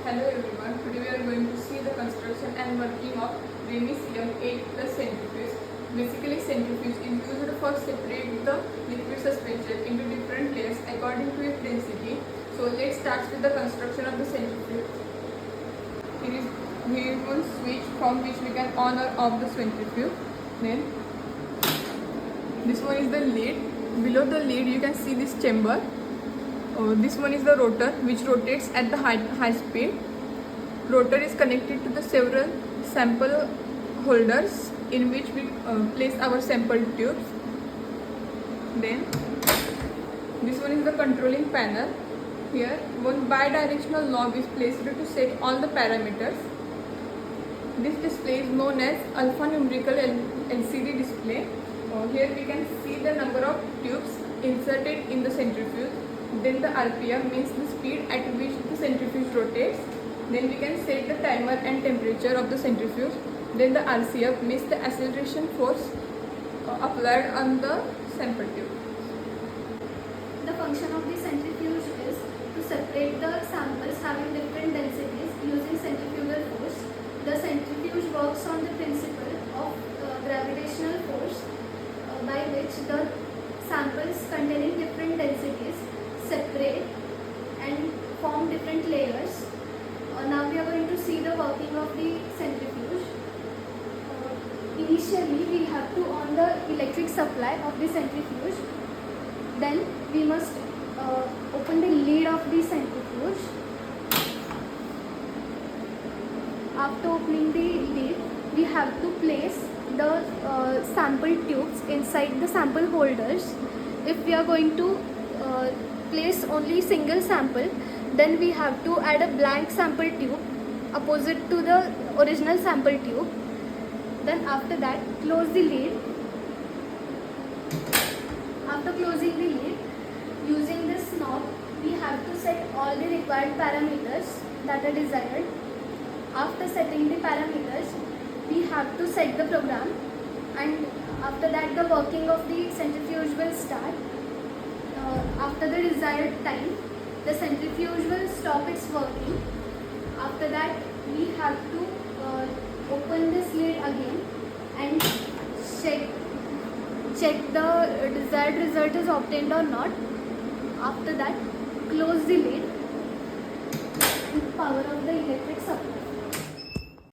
Hello everyone, today we are going to see the construction and working of Remy CM8 plus centrifuge. Basically centrifuge is used for separate the liquid suspension into different layers according to its density. So let's start with the construction of the centrifuge. Here is one switch from which we can on or off the centrifuge. Then this one is the lid. Below the lid you can see this chamber. This one is the rotor which rotates at the high speed. Rotor is connected to the several sample holders in which we place our sample tubes. Then this one is the controlling panel. Here one bidirectional knob is placed to set all the parameters. This display is known as alphanumerical LCD display. Here we can see the number of tubes inserted in the centrifuge. Then the RPM means the speed at which the centrifuge rotates. Then we can set the timer and temperature of the centrifuge. Then the RCF means the acceleration force applied on the sample tube. The function of the centrifuge is to separate the samples having different densities using centrifugal force. The centrifuge works on the principle of gravitational force by which the samples containing different densities separate and form different layers. Now we are going to see the working of the centrifuge. Initially we have to on the electric supply of the centrifuge. Then we must open the lid of the centrifuge. After opening the lid, we have to place the sample tubes inside the sample holders. If we are going to place only single sample, then we have to add a blank sample tube opposite to the original sample tube. Then after that, close the lid. After closing the lid, using this knob, we have to set all the required parameters that are desired. After setting the parameters, we have to set the program, and after that the working of the centrifuge will start. After the desired time, the centrifuge will stop its working. After that, we have to open this lid again and check the desired result is obtained or not. After that, close the lid and power off the electric supply.